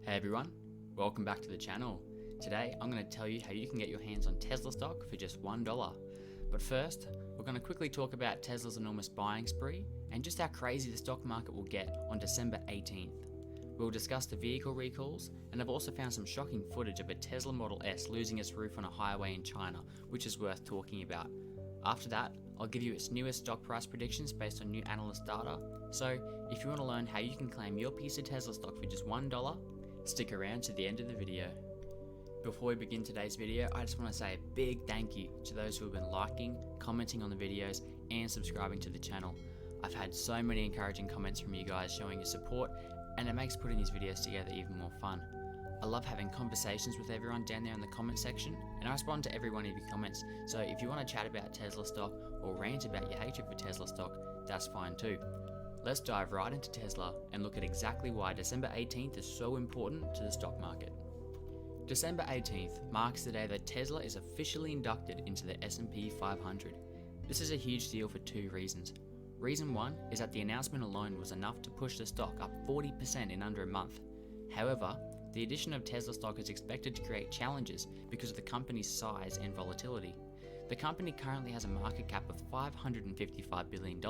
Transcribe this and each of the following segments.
Hey everyone, welcome back to the channel. Today I'm going to tell you how you can get your hands on Tesla stock for just $1. But first, we're going to quickly talk about Tesla's enormous buying spree and just how crazy the stock market will get on December 18th. We'll discuss the vehicle recalls, and I've also found some shocking footage of a Tesla Model S losing its roof on a highway in China, which is worth talking about. After that, I'll give you its newest stock price predictions based on new analyst data. So, if you want to learn how you can claim your piece of Tesla stock for just $1, stick around to the end of the video. Before we begin today's video, I just want to say a big thank you to those who have been liking, commenting on the videos, and subscribing to the channel. I've had so many encouraging comments from you guys showing your support, and it makes putting these videos together even more fun. I love having conversations with everyone down there in the comment section, and I respond to every one of your comments, so if you want to chat about Tesla stock or rant about your hatred for Tesla stock, that's fine too. Let's dive right into Tesla and look at exactly why December 18th is so important to the stock market. December 18th marks the day that Tesla is officially inducted into the S&P 500. This is a huge deal for two reasons. Reason one is that the announcement alone was enough to push the stock up 40% in under a month. However, the addition of Tesla stock is expected to create challenges because of the company's size and volatility. The company currently has a market cap of $555 billion,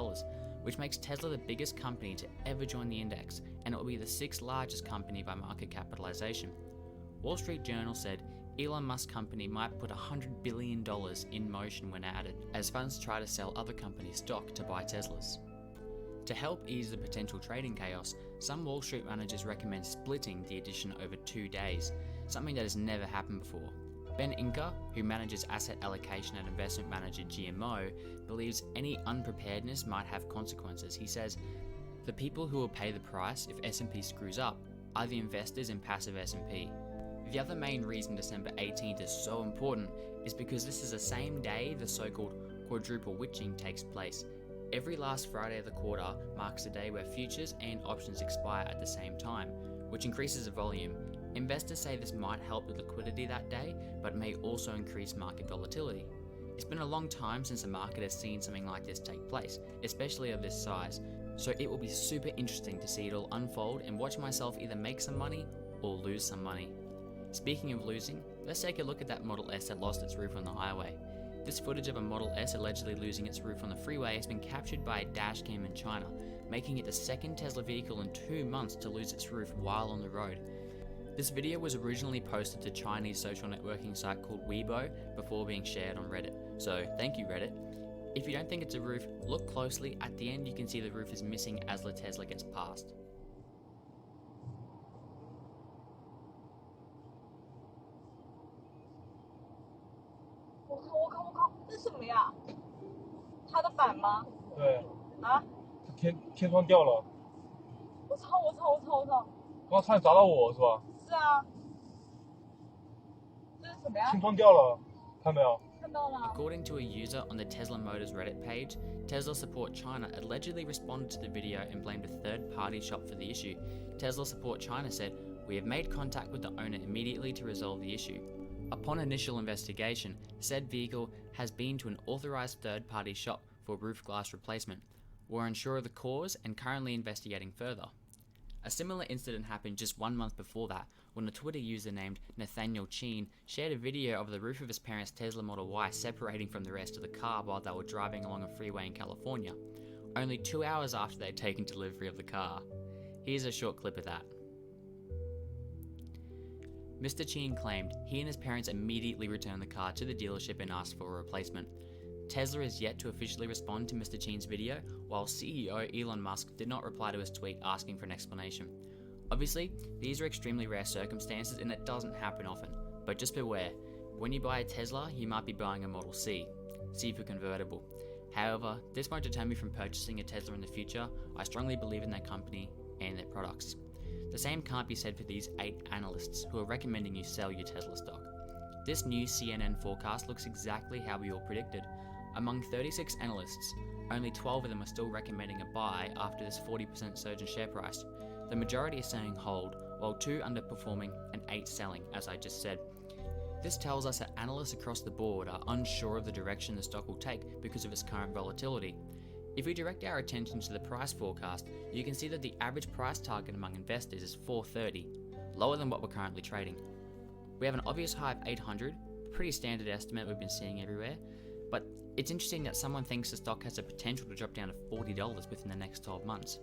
which makes Tesla the biggest company to ever join the index, and it will be the sixth largest company by market capitalization. Wall Street Journal said Elon Musk's company might put $100 billion in motion when added, as funds try to sell other companies' stock to buy Teslas. To help ease the potential trading chaos, some Wall Street managers recommend splitting the addition over 2 days, something that has never happened before. Ben Inker, who manages asset allocation at investment manager GMO, believes any unpreparedness might have consequences. He says, "The people who will pay the price if S&P screws up are the investors in passive S&P. The other main reason December 18th is so important is because this is the same day the so-called quadruple witching takes place. Every last Friday of the quarter marks a day where futures and options expire at the same time, which increases the volume. Investors say this might help with liquidity that day, but may also increase market volatility. It's been a long time since the market has seen something like this take place, especially of this size, so it will be super interesting to see it all unfold and watch myself either make some money or lose some money." Speaking of losing, let's take a look at that Model S that lost its roof on the highway. This footage of a Model S allegedly losing its roof on the freeway has been captured by a dash cam in China, making it the second Tesla vehicle in 2 months to lose its roof while on the road. This video was originally posted to Chinese social networking site called Weibo before being shared on Reddit, so thank you Reddit. If you don't think it's a roof, look closely. At the end you can see the roof is missing as the Tesla gets past.我靠，这什么呀？它的板吗？对啊！天窗掉了，我操！刚差点砸到我是吧？是啊，这是什么呀？天窗掉了，看没有？看到了。 According to a user on the Tesla Motors Reddit page, Tesla Support China allegedly responded to the video and blamed a third-party shop for the issue. Tesla Support China said, "We have made contact with the owner immediately to resolve the issue." Upon initial investigation, said vehicle has been to an authorized third-party shop for roof glass replacement. We're unsure of the cause and currently investigating further. A similar incident happened just 1 month before that, when a Twitter user named Nathaniel Cheen shared a video of the roof of his parents' Tesla Model Y separating from the rest of the car while they were driving along a freeway in California, only 2 hours after they'd taken delivery of the car. Here's a short clip of that. Mr. Cheen claimed he and his parents immediately returned the car to the dealership and asked for a replacement. Tesla is yet to officially respond to Mr. Cheen's video, while CEO Elon Musk did not reply to his tweet asking for an explanation. Obviously, these are extremely rare circumstances and it doesn't happen often, but just beware. When you buy a Tesla, you might be buying a Model C for convertible. However, this won't deter me from purchasing a Tesla in the future. I strongly believe in their company and their products. The same can't be said for these 8 analysts who are recommending you sell your Tesla stock. This new CNN forecast looks exactly how we all predicted. Among 36 analysts, only 12 of them are still recommending a buy after this 40% surge in share price. The majority are saying hold, while 2 underperforming and 8 selling, as I just said. This tells us that analysts across the board are unsure of the direction the stock will take because of its current volatility. If we direct our attention to the price forecast, you can see that the average price target among investors is $4.30. lower than what we're currently trading. We have an obvious high of 800, pretty standard estimate we've been seeing everywhere, but it's interesting that someone thinks the stock has the potential to drop down to $40 within the next 12 months.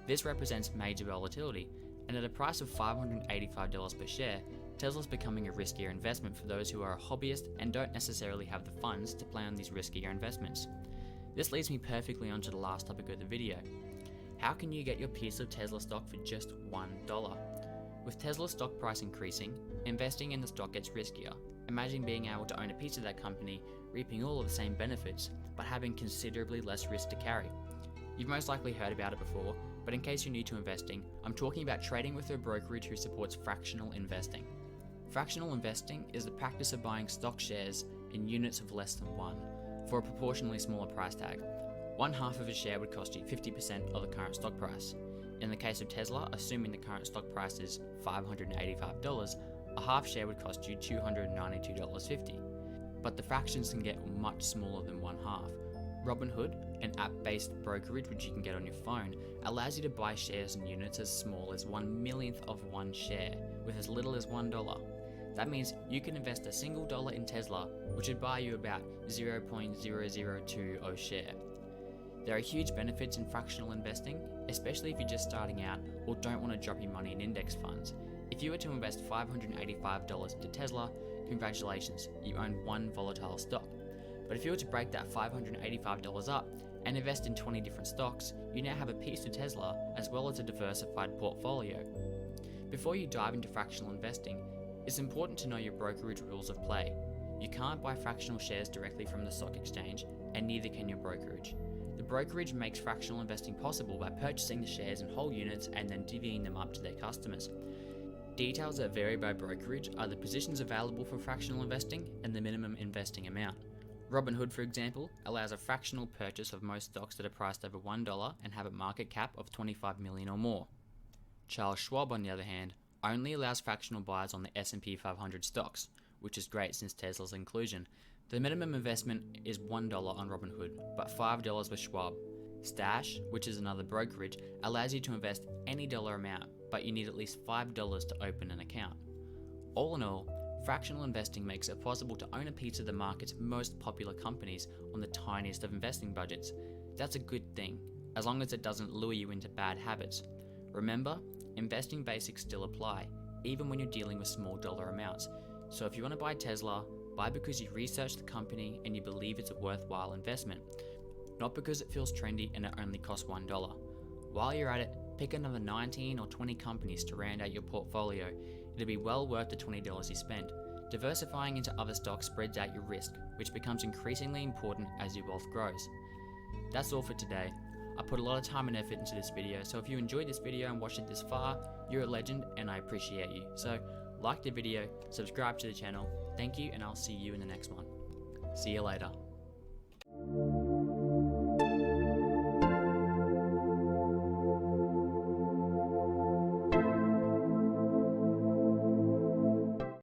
This represents major volatility, and at a price of $585 per share, Tesla's becoming a riskier investment for those who are a hobbyist and don't necessarily have the funds to play on these riskier investments. This leads me perfectly onto the last topic of the video. How can you get your piece of Tesla stock for just $1? With Tesla's stock price increasing, investing in the stock gets riskier. Imagine being able to own a piece of that company, reaping all of the same benefits, but having considerably less risk to carry. You've most likely heard about it before, but in case you're new to investing, I'm talking about trading with a brokerage who supports fractional investing. Fractional investing is the practice of buying stock shares in units of less than one, for a proportionally smaller price tag. One half of a share would cost you 50% of the current stock price. In the case of Tesla, assuming the current stock price is $585, a half share would cost you $292.50. But the fractions can get much smaller than one half. Robinhood, an app-based brokerage which you can get on your phone, allows you to buy shares in units as small as 1/1,000,000th of one share, with as little as $1. That means you can invest a single dollar in Tesla, which would buy you about 0.0020 share. There are huge benefits in fractional investing, especially if you're just starting out or don't want to drop your money in index funds. If you were to invest $585 into Tesla, congratulations, you own one volatile stock. But if you were to break that $585 up and invest in 20 different stocks, you now have a piece of Tesla as well as a diversified portfolio. Before you dive into fractional investing, it's important to know your brokerage rules of play. You can't buy fractional shares directly from the stock exchange, and neither can your brokerage. The brokerage makes fractional investing possible by purchasing the shares in whole units and then divvying them up to their customers. Details that vary by brokerage are the positions available for fractional investing and the minimum investing amount. Robinhood, for example, allows a fractional purchase of most stocks that are priced over $1 and have a market cap of 25 million or more. Charles Schwab, on the other hand, only allows fractional buys on the S&P 500 stocks, which is great since Tesla's inclusion. The minimum investment is $1 on Robinhood, but $5 with Schwab. Stash, which is another brokerage, allows you to invest any dollar amount, but you need at least $5 to open an account. All in all, fractional investing makes it possible to own a piece of the market's most popular companies on the tiniest of investing budgets. That's a good thing, as long as it doesn't lure you into bad habits. Remember, investing basics still apply, even when you're dealing with small dollar amounts. So if you want to buy Tesla, buy because you researched the company and you believe it's a worthwhile investment, not because it feels trendy and it only costs $1. While you're at it, pick another 19 or 20 companies to round out your portfolio. It'll be well worth the $20 you spend. Diversifying into other stocks spreads out your risk, which becomes increasingly important as your wealth grows. That's all for today. I put a lot of time and effort into this video, so if you enjoyed this video and watched it this far, you're a legend and I appreciate you. So like the video, subscribe to the channel. Thank you, and I'll see you in the next one. See you later.